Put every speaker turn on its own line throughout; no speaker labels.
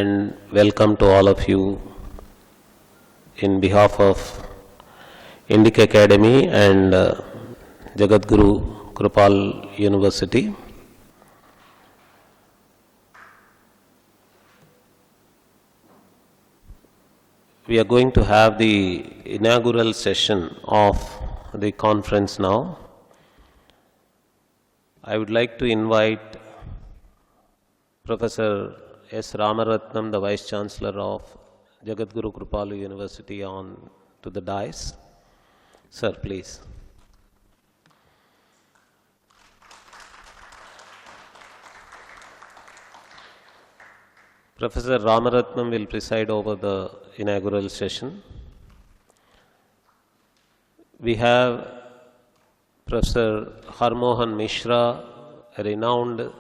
and welcome to all of you in behalf of Indica Academy and Jagadguru Kripal University. We are going to have the inaugural session of the conference now. I would like to invite Professor S. Ramaratnam, the Vice Chancellor of Jagadguru Kripalu University, on to the dais. Sir, please. Professor Ramaratnam will preside over the inaugural session. We have Professor Harmohan Mishra, a renowned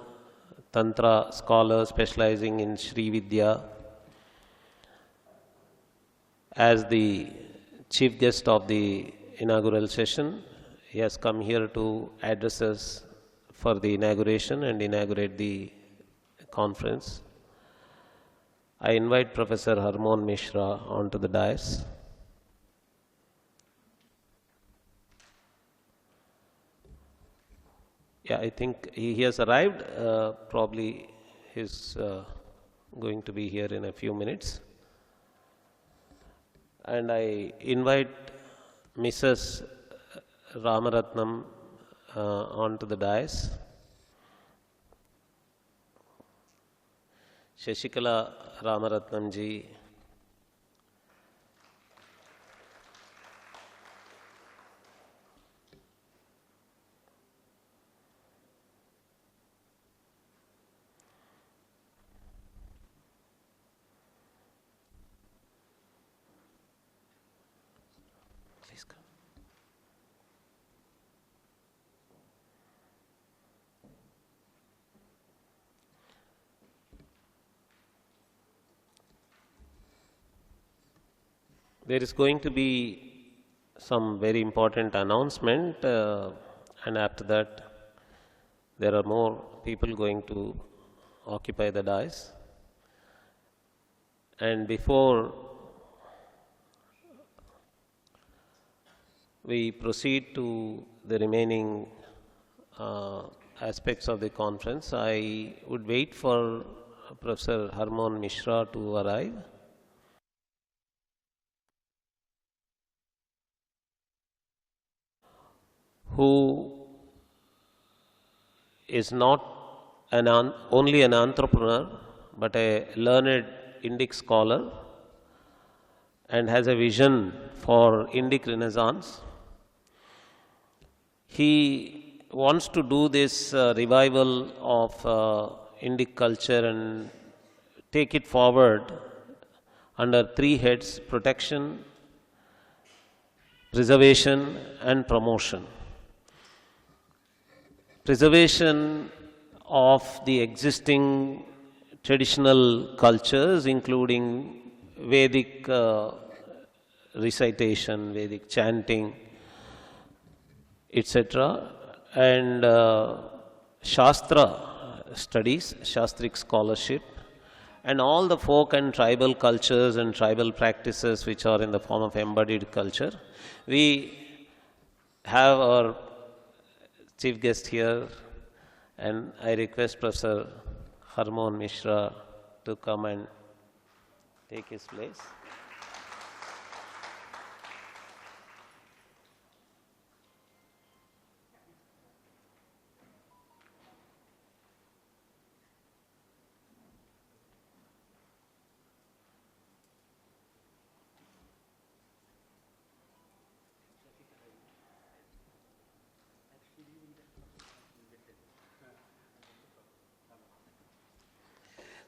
Tantra scholar specializing in Sri Vidya, as the chief guest of the inaugural session. He has come here to address us for the inauguration and inaugurate the conference. I invite Professor Harmohan Mishra onto the dais. Yeah, I think he has arrived. Probably he's going to be here in a few minutes. And I invite Mrs. Ramaratnam onto the dais. Shashikala Ramaratnam ji. Please come. There is going to be some very important announcement, and after that there are more people going to occupy the dais. And before we proceed to the remaining aspects of the conference, I would wait for Professor Harmohan Mishra to arrive. Who is not only an entrepreneur, but a learned Indic scholar, and has a vision for Indic Renaissance. He wants to do this revival of Indic culture and take it forward under three heads: protection, preservation, and promotion. Preservation of the existing traditional cultures, including Vedic recitation, Vedic chanting, etc., and Shastra studies, Shastric scholarship, and all the folk and tribal cultures and tribal practices which are in the form of embodied culture. We have our chief guest here, and I request Professor Harmohan Mishra to come and take his place.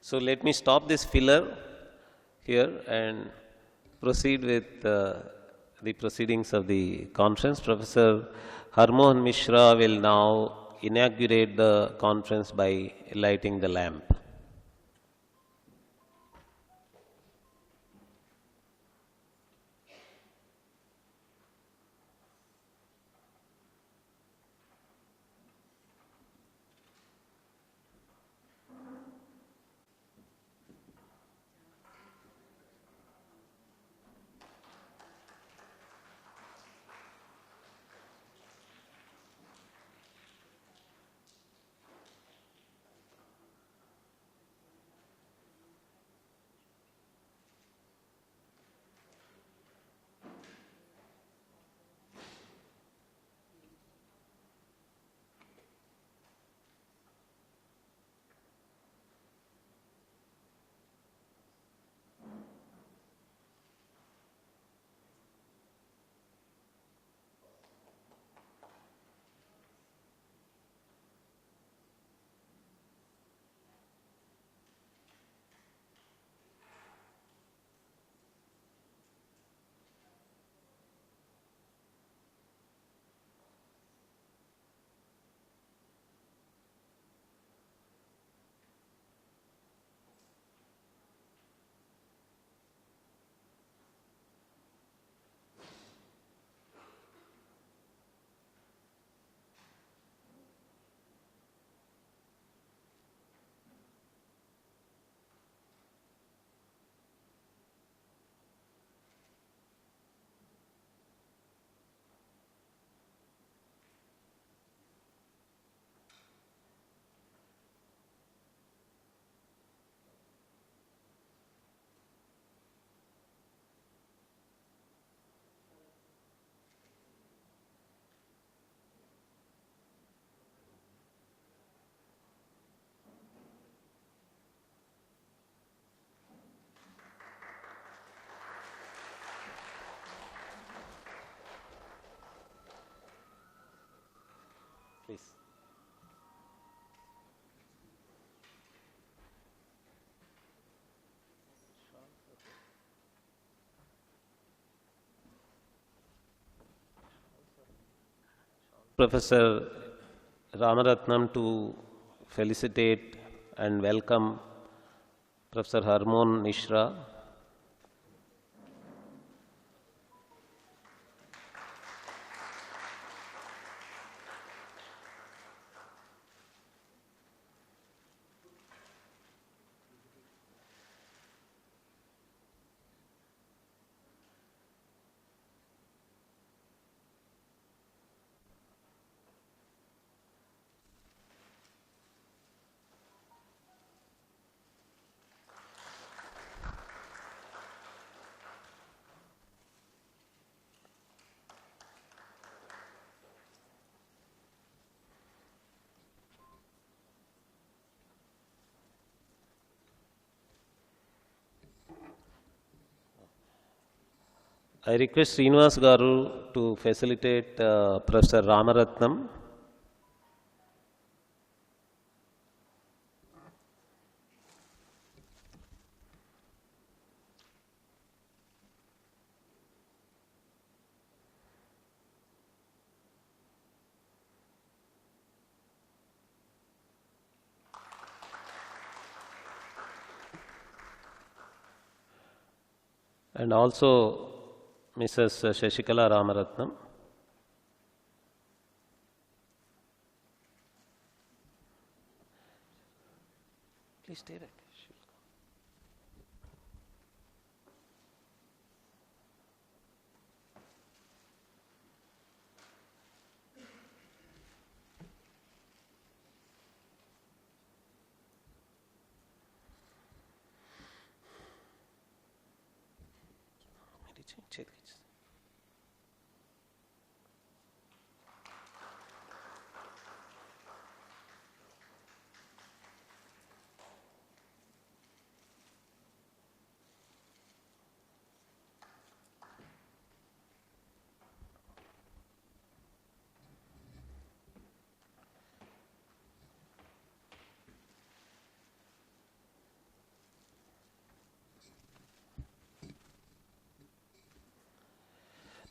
So let me stop this filler here and proceed with the proceedings of the conference. Professor Harmohan Mishra will now inaugurate the conference by lighting the lamp. Please. Professor Ramaratnam to felicitate and welcome Professor Harmon Mishra. I request Srinivas Garu to facilitate Professor Ramaratnam. And also Mrs. Shashikala Ramaratnam. Please stay there.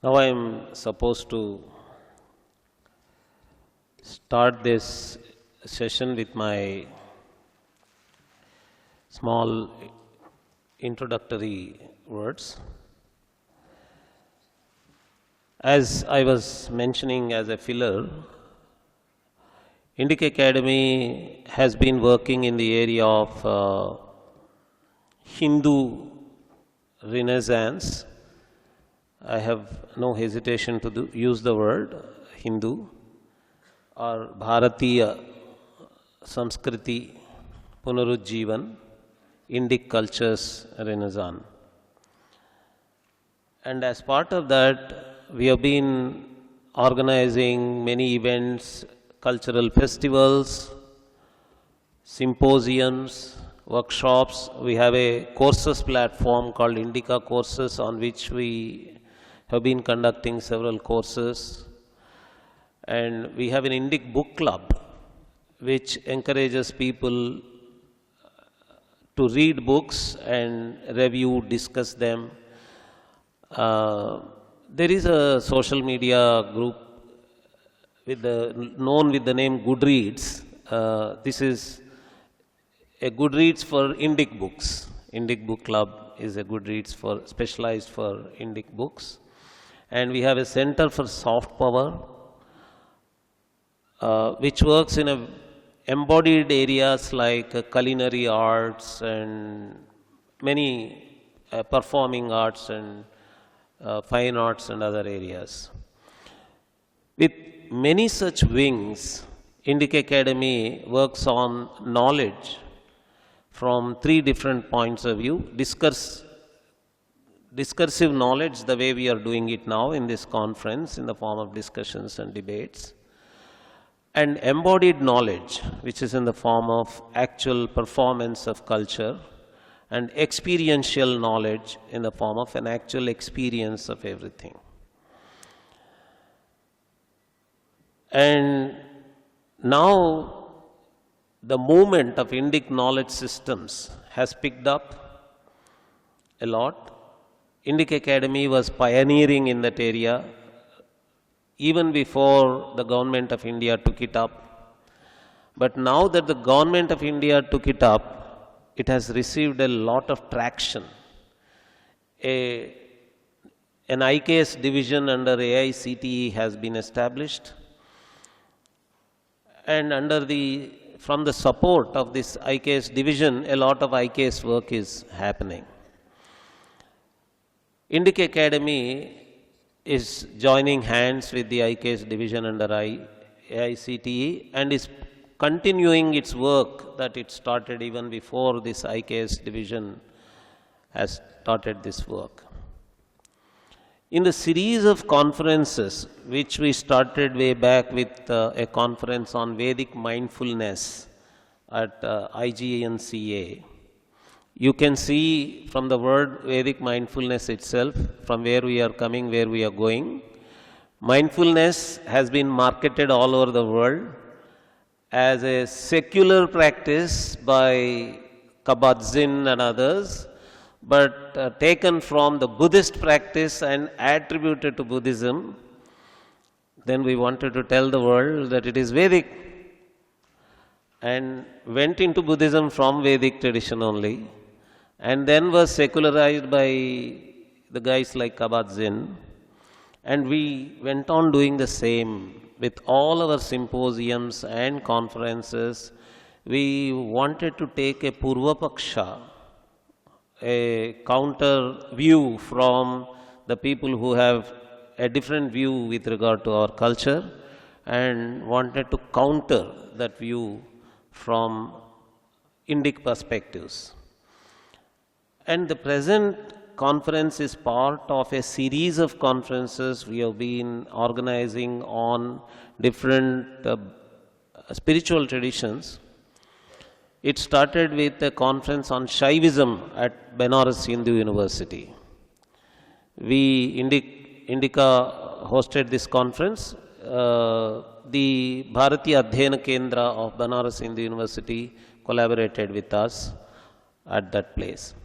Now I am supposed to start this session with my small introductory words. As I was mentioning as a filler, Indica Academy has been working in the area of Hindu Renaissance. I have no hesitation to use the word Hindu or Bharatiya Samskriti Punarujjivan, Indic cultures Renaissance. And as part of that, we have been organizing many events, cultural festivals, symposiums, workshops. We have a courses platform called Indica Courses on which we have been conducting several courses. And we have an Indic book club which encourages people to read books and review, discuss them. There is a social media group known with the name Goodreads. This is a Goodreads for Indic books. Indic Book Club is a Goodreads for specialized for Indic books. And we have a Center for Soft Power, which works in embodied areas like culinary arts and many performing arts and fine arts and other areas. With many such wings, Indica Academy works on knowledge from three different points of view. Discursive knowledge, the way we are doing it now in this conference in the form of discussions and debates. And embodied knowledge, which is in the form of actual performance of culture, and experiential knowledge in the form of an actual experience of everything. And Now, the movement of Indic knowledge systems has picked up a lot. Indica Academy was pioneering in that area even before the government of India took it up. But now that the government of India took it up, it has received a lot of traction. An IKS division under AICTE has been established, and from the support of this IKS division, a lot of IKS work is happening. Indica Academy is joining hands with the IKS division under AICTE and is continuing its work that it started even before this IKS division has started this work. In the series of conferences which we started way back with a conference on Vedic mindfulness at IGNCA, you can see from the word Vedic mindfulness itself, from where we are coming, where we are going. Mindfulness has been marketed all over the world as a secular practice by Kabat-Zinn and others, but taken from the Buddhist practice and attributed to Buddhism. Then we wanted to tell the world that it is Vedic, and went into Buddhism from Vedic tradition only, and then was secularized by the guys like Kabat-Zinn. And we went on doing the same with all our symposiums and conferences. We wanted to take a Purva Paksha, a counter view from the people who have a different view with regard to our culture, and wanted to counter that view from Indic perspectives. And the present conference is part of a series of conferences we have been organizing on different spiritual traditions. It started with a conference on Shaivism at Benares Hindu University. Indica hosted this conference. The Bharatiya Adhyayana Kendra of Benares Hindu University collaborated with us at that place.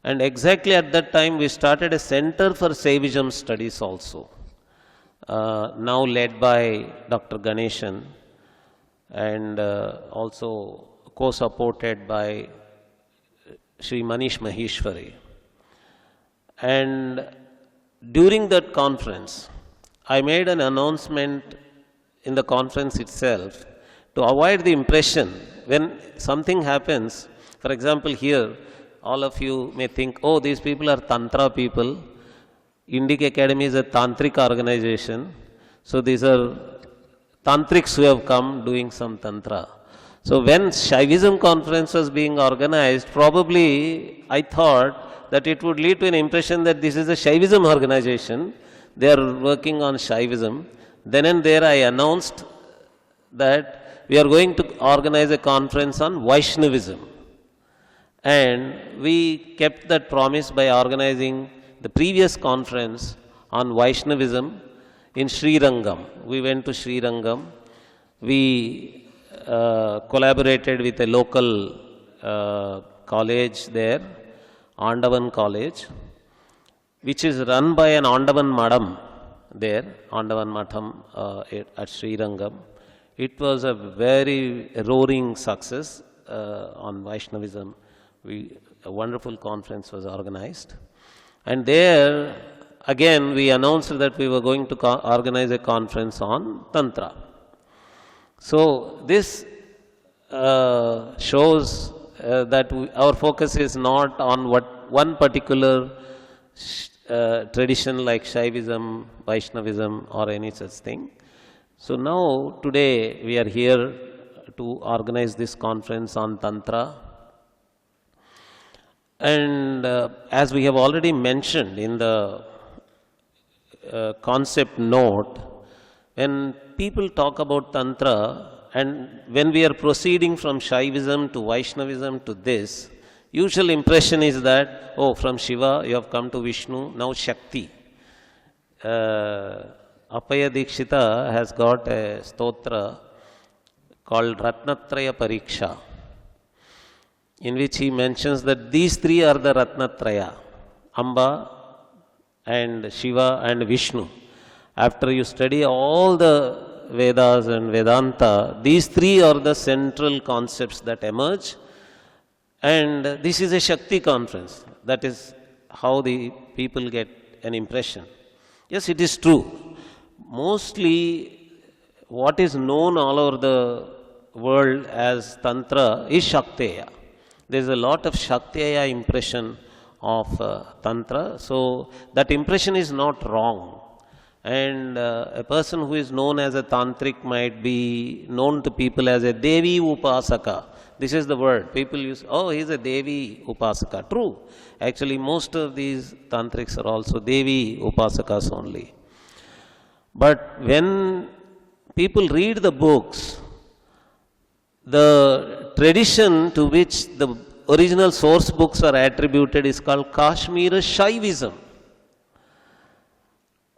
And exactly at that time, we started a Center for Shaivism Studies also, now led by Dr. Ganeshan, and also co-supported by Sri Manish Maheshwari. And during that conference, I made an announcement in the conference itself to avoid the impression when something happens. For example, here, all of you may think, oh, these people are Tantra people. Indica Academy is a Tantric organization. So these are Tantrics who have come doing some Tantra. So when Shaivism conference was being organized, probably I thought that it would lead to an impression that this is a Shaivism organization. They are working on Shaivism. Then and there I announced that we are going to organize a conference on Vaishnavism. And we kept that promise by organizing the previous conference on Vaishnavism in Sri Rangam. We went to Sri Rangam. We collaborated with a local college there, Andavan College, which is run by an Andavan Madam there, Andavan Matham at Sri Rangam. It was a very roaring success on Vaishnavism. A wonderful conference was organized. And there, again, we announced that we were going to organize a conference on Tantra. So this shows that our focus is not on one particular tradition like Shaivism, Vaishnavism, or any such thing. So now, today, we are here to organize this conference on Tantra. And as we have already mentioned in the concept note, when people talk about Tantra, and when we are proceeding from Shaivism to Vaishnavism to this, usual impression is that, oh, from Shiva you have come to Vishnu, now Shakti. Appaya Dikshita has got a stotra called Ratnatraya Pariksha, in which he mentions that these three are the Ratnatraya, Amba and Shiva and Vishnu. After you study all the Vedas and Vedanta, these three are the central concepts that emerge. And this is a Shakti conference. That is how the people get an impression. Yes, it is true. Mostly what is known all over the world as Tantra is Shakteya. There is a lot of Shakteya impression of Tantra. So that impression is not wrong. And a person who is known as a Tantric might be known to people as a Devi Upasaka. This is the word. People use, oh, he's a Devi Upasaka. True. Actually, most of these Tantrics are also Devi Upasakas only. But when people read the books, the tradition to which the original source books are attributed is called Kashmir Shaivism.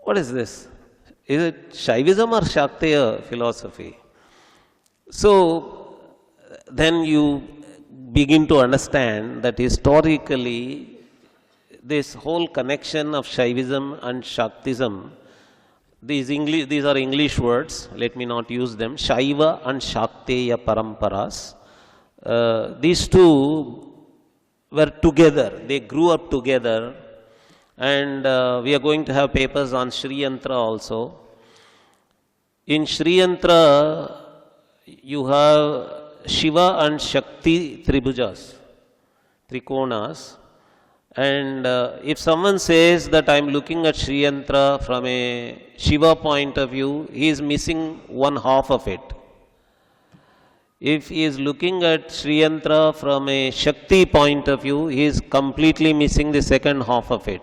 What is this? Is it Shaivism or Shakteya philosophy? So, then you begin to understand that historically, this whole connection of Shaivism and Shaktism, these are English words, let me not use them, Shaiva and Shakteya Paramparas. These two were together, they grew up together. And we are going to have papers on Sri Yantra also. In Sri Yantra, you have Shiva and Shakti Tribhujas, Trikonas. And if someone says that I am looking at Sri Yantra from a Shiva point of view, he is missing one half of it. If he is looking at Sri Yantra from a Shakti point of view, he is completely missing the second half of it.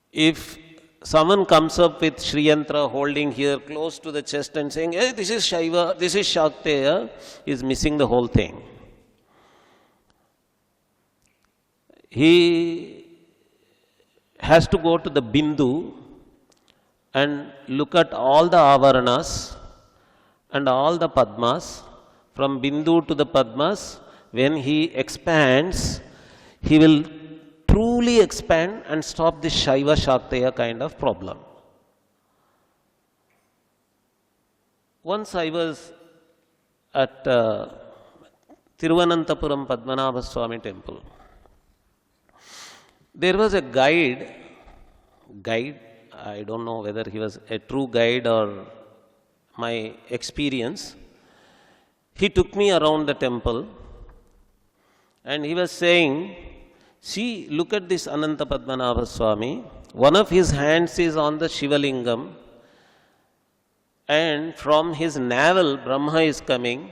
If someone comes up with Sri Yantra holding here close to the chest and saying, hey, this is Shaiva, this is Shakteya, is missing the whole thing. He has to go to the Bindu and look at all the Avaranas and all the Padmas. From Bindu to the Padmas, when he expands, he will truly expand and stop this Shaiva Shakteya kind of problem. Once I was at Thiruvananthapuram Padmanabha Swami temple. There was a guide, I don't know whether he was a true guide or my experience. He took me around the temple and he was saying, see, look at this Ananta Padmanabha Swami. One of his hands is on the Shivalingam, and from his navel, Brahma is coming.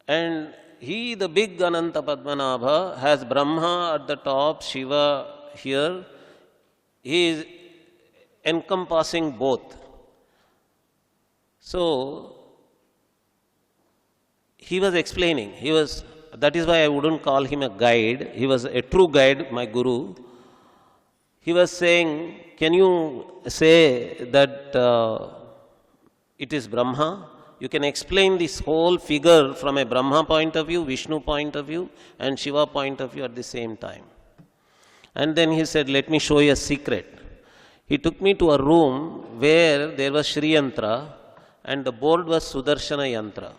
And he, the big Ananta Padmanabha, has Brahma at the top, Shiva here. He is encompassing both. So, he was explaining, that is why I wouldn't call him a guide. He was a true guide, my guru. He was saying, can you say that it is Brahma? You can explain this whole figure from a Brahma point of view, Vishnu point of view, and Shiva point of view at the same time. And then he said, let me show you a secret. He took me to a room where there was Sri Yantra and the board was Sudarshana Yantra.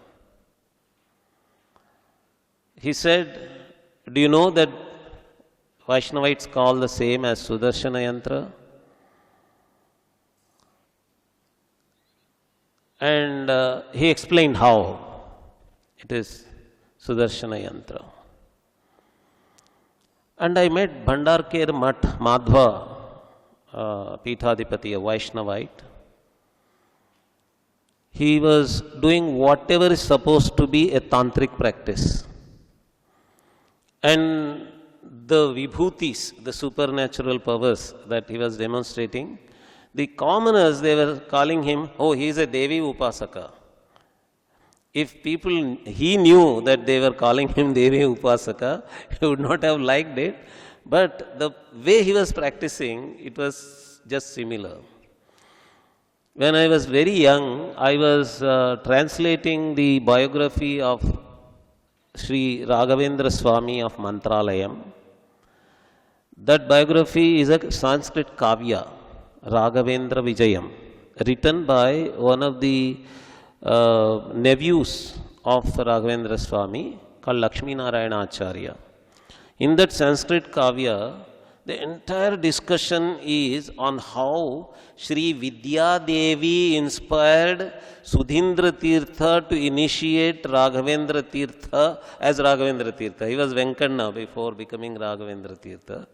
He said, do you know that Vaishnavites call the same as Sudarshana Yantra? And he explained how it is Sudarshana Yantra. And I met Bhandarker Mat Madhva, Peethadipati, a Vaishnavite. He was doing whatever is supposed to be a tantric practice. And the vibhutis, the supernatural powers that he was demonstrating, the commoners, they were calling him, oh, he is a Devi Upasaka. If he knew that they were calling him Devi Upasaka, he would not have liked it. But the way he was practicing, it was just similar. When I was very young, I was translating the biography of Sri Raghavendra Swami of Mantralayam. That biography is a Sanskrit kavya, Raghavendra Vijayam, written by one of the nephews of Raghavendra Swami called Lakshmi Narayana Acharya. In that Sanskrit kavya, the entire discussion is on how Sri Vidya Devi inspired Sudhindra Tirtha to initiate Raghavendra Tirtha as Raghavendra Tirtha. He was Venkanna before becoming Raghavendra Tirtha.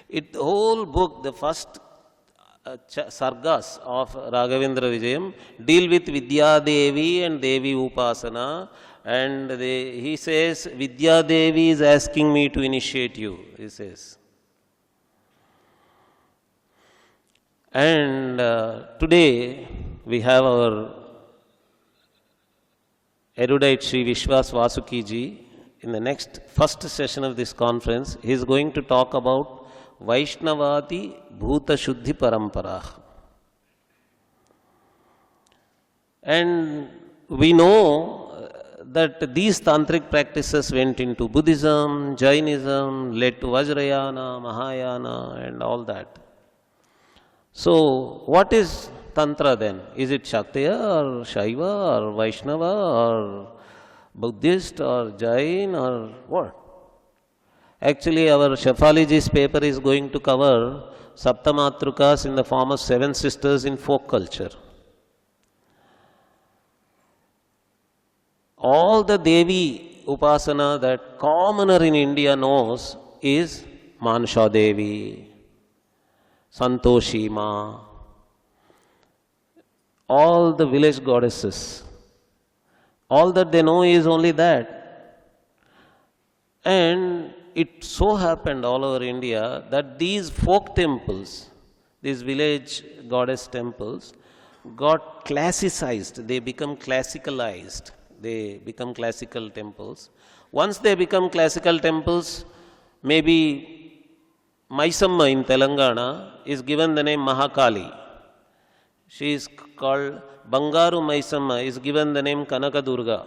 The whole book, the first sargas of Raghavendra Vijayam deal with Vidya Devi and Devi Upasana, and he says, Vidya Devi is asking me to initiate you, he says. And today we have our erudite Sri Vishwas Vasuki ji. In the next first session of this conference, he is going to talk about Vaishnavati Bhuta Shuddhi Parampara. And we know that these tantric practices went into Buddhism, Jainism, led to Vajrayana, Mahayana, and all that. So, what is Tantra then? Is it Shaktiya or Shaiva or Vaishnava or Buddhist or Jain or what? Actually, our Shafaliji's paper is going to cover Saptamatrukas in the form of 7 sisters in folk culture. All the Devi Upasana that commoner in India knows is Mansha Devi, Santoshi Ma, all the village goddesses. All that they know is only that. And it so happened all over India that these folk temples, these village goddess temples, got classicized. They become classicalized. They become classical temples. Once they become classical temples, maybe Maisamma in Telangana is given the name Mahakali. She is called Bangaru Maisamma, is given the name Kanaka Durga.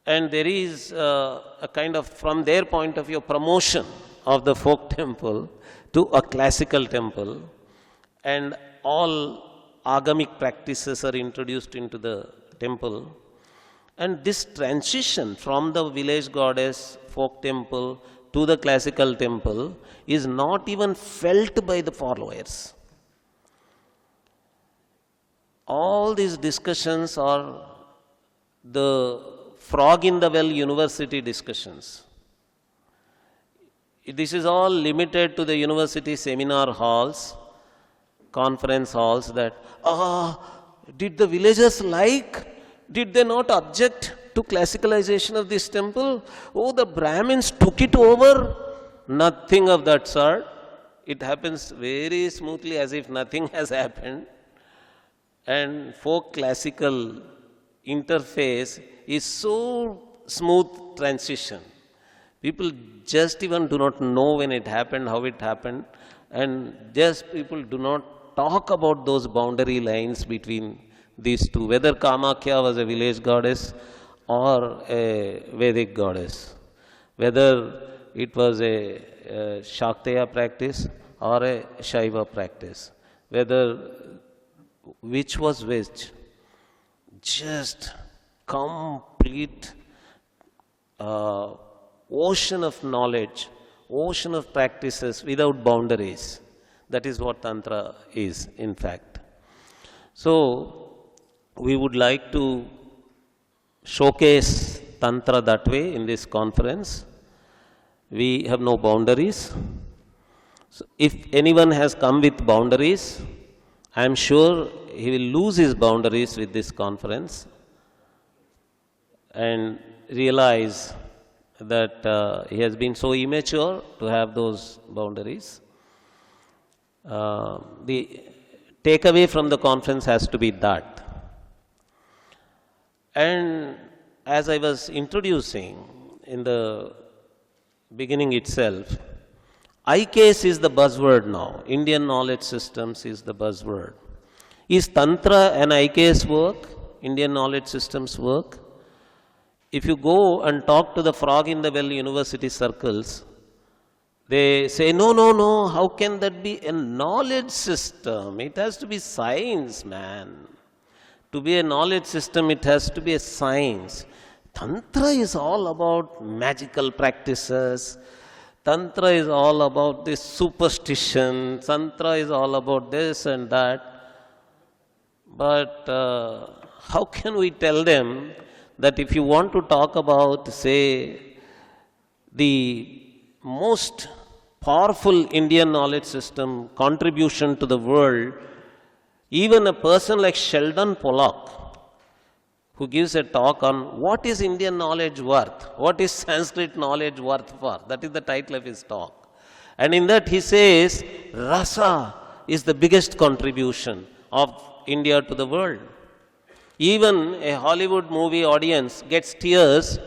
And there is a kind of, from their point of view, promotion of the folk temple to a classical temple. And all agamic practices are introduced into the temple. And this transition from the village goddess folk temple to the classical temple is not even felt by the followers. All these discussions are the frog in the well university discussions. This is all limited to the university seminar halls, conference halls that, did the villagers did they not object to classicalization of this temple? Oh, the Brahmins took it over. Nothing of that sort. It happens very smoothly as if nothing has happened. And folk classical interface is so smooth transition. People just even do not know when it happened, how it happened, and just people do not talk about those boundary lines between these two, whether Kamakhya was a village goddess or a Vedic goddess, whether it was a Shaktiya practice or a Shaiva practice, whether which was which, just complete ocean of knowledge, ocean of practices without boundaries. That is what Tantra is, in fact. So, we would like to showcase Tantra that way in this conference. We have no boundaries. So if anyone has come with boundaries, I am sure he will lose his boundaries with this conference and realize that he has been so immature to have those boundaries. The takeaway from the conference has to be that. And as I was introducing in the beginning itself, IKS is the buzzword now. Indian knowledge systems is the buzzword. Is Tantra and IKS work, Indian knowledge systems work? If you go and talk to the frog in the well university circles, they say, no, no, no, how can that be a knowledge system? It has to be science, man. To be a knowledge system, it has to be a science. Tantra is all about magical practices. Tantra is all about this superstition. Tantra is all about this and that. But how can we tell them that if you want to talk about, say, the most powerful Indian knowledge system contribution to the world, even a person like Sheldon Pollock, who gives a talk on what is Indian knowledge worth, what is Sanskrit knowledge worth for, that is the title of his talk. And in that he says, rasa is the biggest contribution of India to the world. Even a Hollywood movie audience gets tears,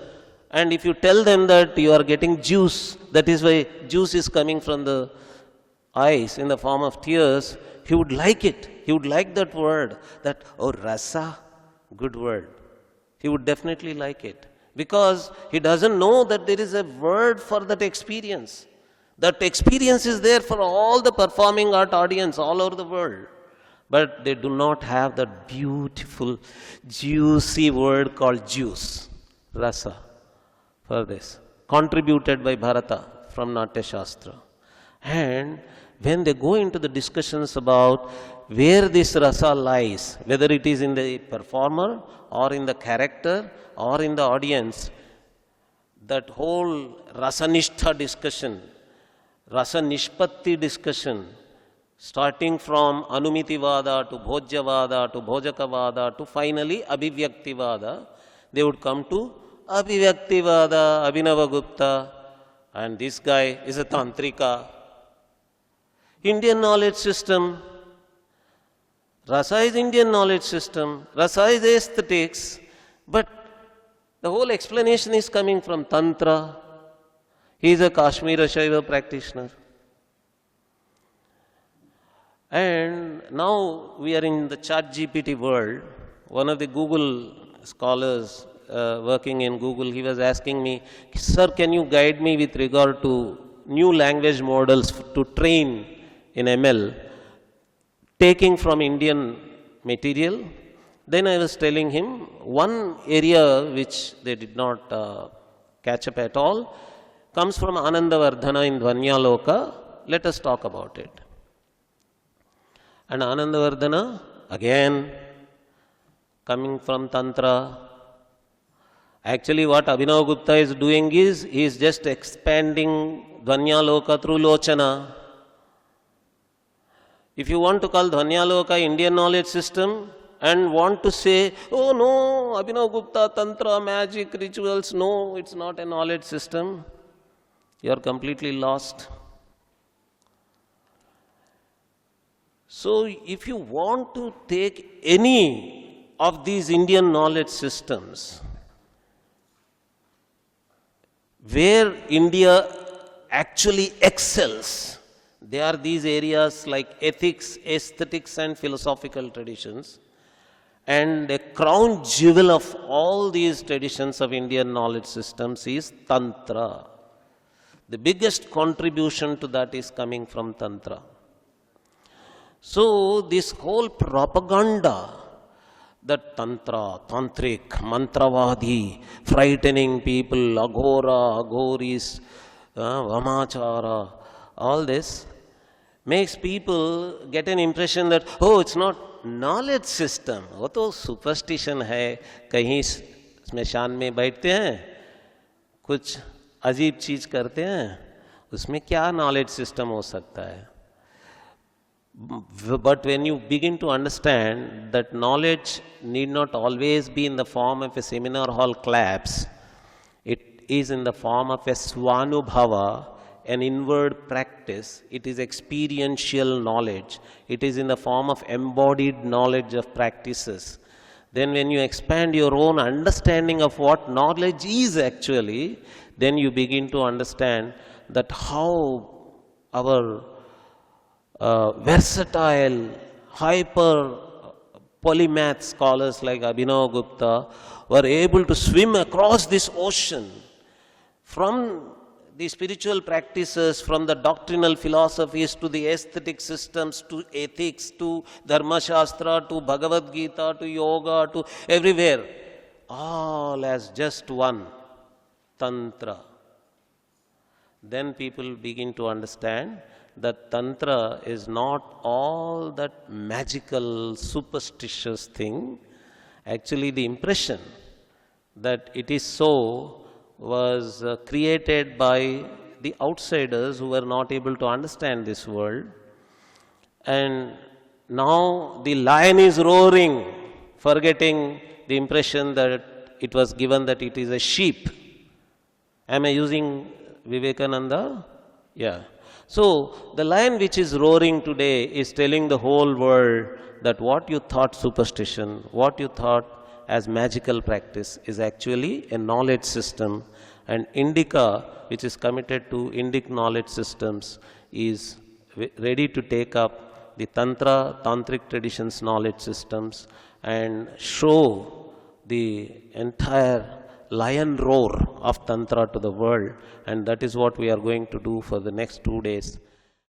and if you tell them that you are getting juice, that is why juice is coming from the eyes in the form of tears, he would like it. He would like that word, that, oh, rasa, good word. He would definitely like it. Because he doesn't know that there is a word for that experience. That experience is there for all the performing art audience all over the world. But they do not have that beautiful, juicy word called juice, rasa, for this. Contributed by Bharata from Natya Shastra. And when they go into the discussions about where this rasa lies, whether it is in the performer or in the character or in the audience, that whole rasanishtha discussion, rasa nishpatti discussion, starting from Anumitivada to Bhojyavada to Bhojakavada to finally Abhivyaktivada, they would come to Abhivyaktivada, Abhinavagupta, and this guy is a Tantrika. Indian knowledge system, rasa is Indian knowledge system, rasa is aesthetics, but the whole explanation is coming from Tantra. He is a Kashmira Shaiva practitioner. And now we are in the ChatGPT world. One of the Google scholars working in Google, he was asking me, sir, can you guide me with regard to new language models to train in ML, taking from Indian material? Then I was telling him one area which they did not catch up at all comes from Anandavardhana in Dvanyaloka. Let us talk about it. And Anandavardhana, again, coming from Tantra. Actually, what Abhinavagupta is doing is, he is just expanding Dvanyaloka through Lochana. If you want to call Dvanyaloka Indian knowledge system and want to say, oh no, Abhinavagupta, Tantra, magic, rituals, no, it's not a knowledge system, you are completely lost. So, if you want to take any of these Indian knowledge systems, where India actually excels, there are these areas like ethics, aesthetics and philosophical traditions. And a crown jewel of all these traditions of Indian knowledge systems is Tantra. The biggest contribution to that is coming from Tantra. So, this whole propaganda that Tantra, Tantric, Mantravadi, frightening people, Aghora, Aghoris, Vamachara, all this makes people get an impression that, oh, it's not knowledge system, वो तो superstition है, कहीं स्मशान में बैठते हैं, कुछ अजीब चीज करते हैं, उसमें क्या knowledge system हो सकता है? But when you begin to understand that knowledge need not always be in the form of a seminar hall claps, it is in the form of a svanubhava, an inward practice, it is experiential knowledge, it is in the form of embodied knowledge of practices. Then when you expand your own understanding of what knowledge is actually, then you begin to understand that how our versatile, hyper polymath scholars like Abhinav Gupta were able to swim across this ocean from the spiritual practices, from the doctrinal philosophies to the aesthetic systems, to ethics, to Dharma Shastra, to Bhagavad Gita, to yoga, to everywhere, all as just one Tantra. Then people begin to understand that Tantra is not all that magical, superstitious thing. Actually, the impression that it is so was created by the outsiders who were not able to understand this world. And now the lion is roaring, forgetting the impression that it was given that it is a sheep. Am I using Vivekananda? Yeah. So the lion which is roaring today is telling the whole world that what you thought superstition, what you thought as magical practice is actually a knowledge system, and Indica, which is committed to Indic knowledge systems, is ready to take up the Tantra, Tantric Traditions knowledge systems and show the entire lion roar of Tantra to the world, and that is what we are going to do for the next 2 days.